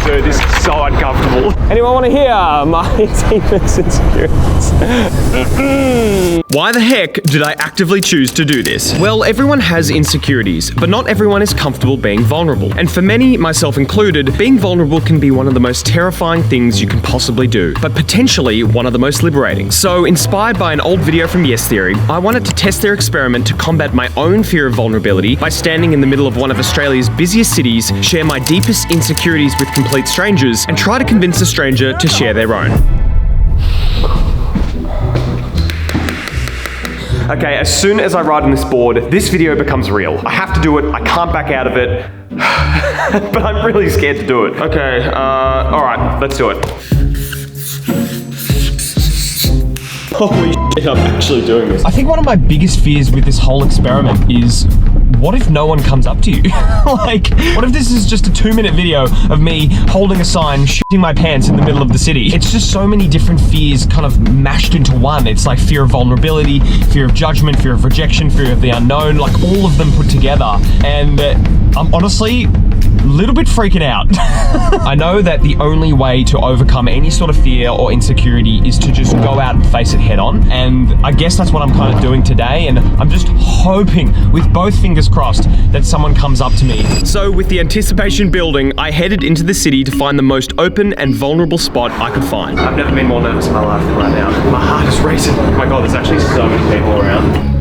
dude, this is so uncomfortable. Anyone want to hear my deepest insecurities? Why the heck did I actively choose to do this? Well, everyone has insecurities, but not everyone is comfortable being vulnerable. And for many, myself included, being vulnerable can be one of the most terrifying things you can possibly do, but potentially one of the most liberating. So, inspired by an old video from YesTheory, I wanted to test their experiment to combat my own fear of vulnerability by standing in the middle of one of Australia's busiest cities, share my deepest insecurities with complete strangers, and try to convince a stranger to share their own. Okay, as soon as I write on this board, this video becomes real. I have to do it, I can't back out of it, but I'm really scared to do it. Okay, alright, let's do it. Holy shit, I'm actually doing this. I think one of my biggest fears with this whole experiment is, what if no one comes up to you? Like, what if this is just a 2-minute video of me holding a sign, shitting my pants in the middle of the city? It's just so many different fears kind of mashed into one. It's like fear of vulnerability, fear of judgment, fear of rejection, fear of the unknown, like all of them put together. And I'm honestly a little bit freaking out. I know that the only way to overcome any sort of fear or insecurity is to just go out and face it head on. And I guess that's what I'm kind of doing today. And I'm just hoping, with both fingers crossed, that someone comes up to me. So with the anticipation building, I headed into the city to find the most open and vulnerable spot I could find. I've never been more nervous in my life than right now. My heart is racing. Oh my god, there's actually so many people around.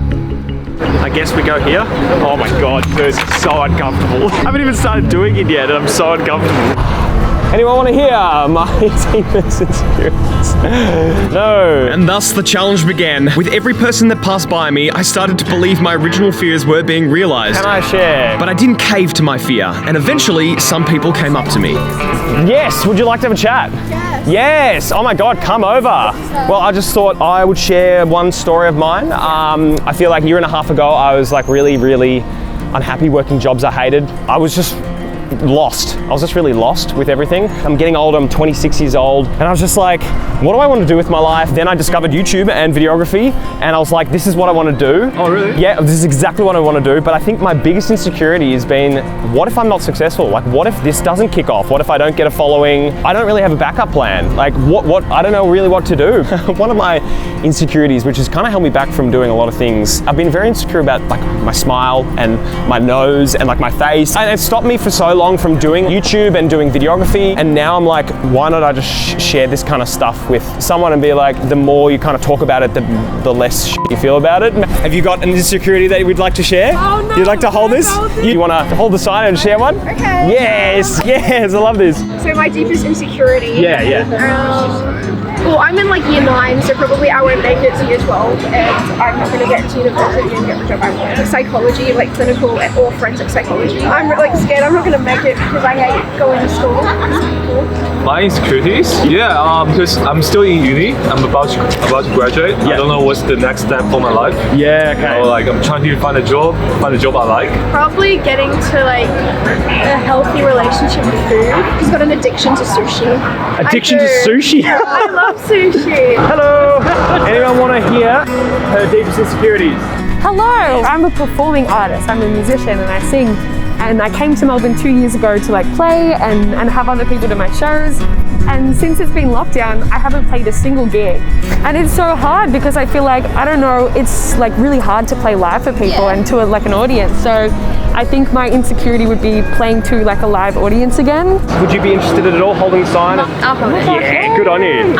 I guess we go here. Oh my god, dude, it's so uncomfortable. I haven't even started doing it yet and I'm so uncomfortable. Anyone want to hear my deepest insecurities? No. And thus the challenge began. With every person that passed by me, I started to believe my original fears were being realized. Can I share? But I didn't cave to my fear, and eventually some people came up to me. Yes, would you like to have a chat? Yes. Yes, oh my god, come over. Well, I just thought I would share one story of mine. I feel like a year and a half ago, I was like really unhappy working jobs I hated. I was just lost. I was just really lost with everything. I'm getting older, I'm 26 years old, and I was just like, what do I want to do with my life? Then I discovered YouTube and videography, and I was like, this is what I want to do. Oh, really? Yeah, this is exactly what I want to do, but I think my biggest insecurity has been, what if I'm not successful? Like, what if this doesn't kick off? What if I don't get a following? I don't really have a backup plan. Like, I don't know really what to do. One of my insecurities, which has kind of held me back from doing a lot of things, I've been very insecure about like my smile and my nose and like my face, and it stopped me for so long from doing YouTube and doing videography. And now I'm like, why not I just share this kind of stuff with someone and be like, the more you kind of talk about it, the less shit you feel about it. Have you got an insecurity that you would like to share? Oh no. You'd like to hold this? You want to hold the sign and share one? Okay. Yes, yes, I love this. So my deepest insecurity. Yeah. Well, I'm in like year 9, so probably I won't make it to year 12, and I'm not going to get into university and get the job I want. Psychology, like clinical or forensic psychology. I'm like scared I'm not going to make it because I hate going to school. My insecurities? Yeah, because I'm still in uni. I'm about to graduate. I don't know what's the next step for my life. Yeah, okay. So, like, I'm trying to find a job I like. Probably getting to like a healthy relationship with food. He's got an addiction to sushi. Addiction to sushi? I love sushi. Hello. Anyone want to hear her deepest insecurities? Hello, I'm a performing artist. I'm a musician and I sing. And I came to Melbourne 2 years ago to like play and have other people do my shows. And since it's been lockdown, I haven't played a single gig. And it's so hard because I feel like, I don't know, it's like really hard to play live for people and to like an audience. So I think my insecurity would be playing to like a live audience again. Would you be interested at all holding a sign? I'll hold it. Yeah, good on you.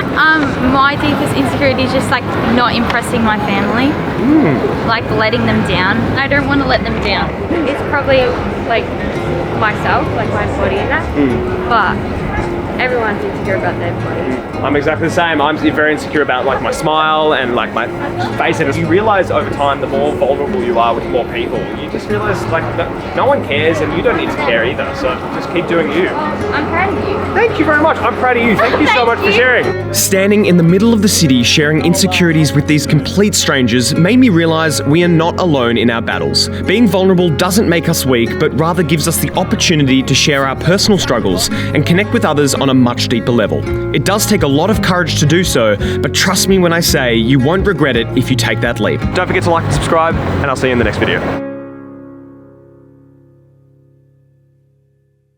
My deepest insecurity is just like not impressing my family, like letting them down. I don't want to let them down. It's probably like myself, like my body and that, but everyone's insecure about their body. I'm exactly the same. I'm very insecure about like my smile and like my face, and you realize over time the more vulnerable you are with more people, you just realize like that no one cares and you don't need to care either, so just keep doing you. I'm proud of you. Thank you very much. I'm proud of you. Thank you so much for sharing. Standing in the middle of the city sharing insecurities with these complete strangers made me realize we are not alone in our battles. Being vulnerable doesn't make us weak, but rather gives us the opportunity to share our personal struggles and connect with others on a much deeper level. It does take a lot of courage to do so, but trust me when I say you won't regret it if you take that leap. Don't forget to like and subscribe, and I'll see you in the next video.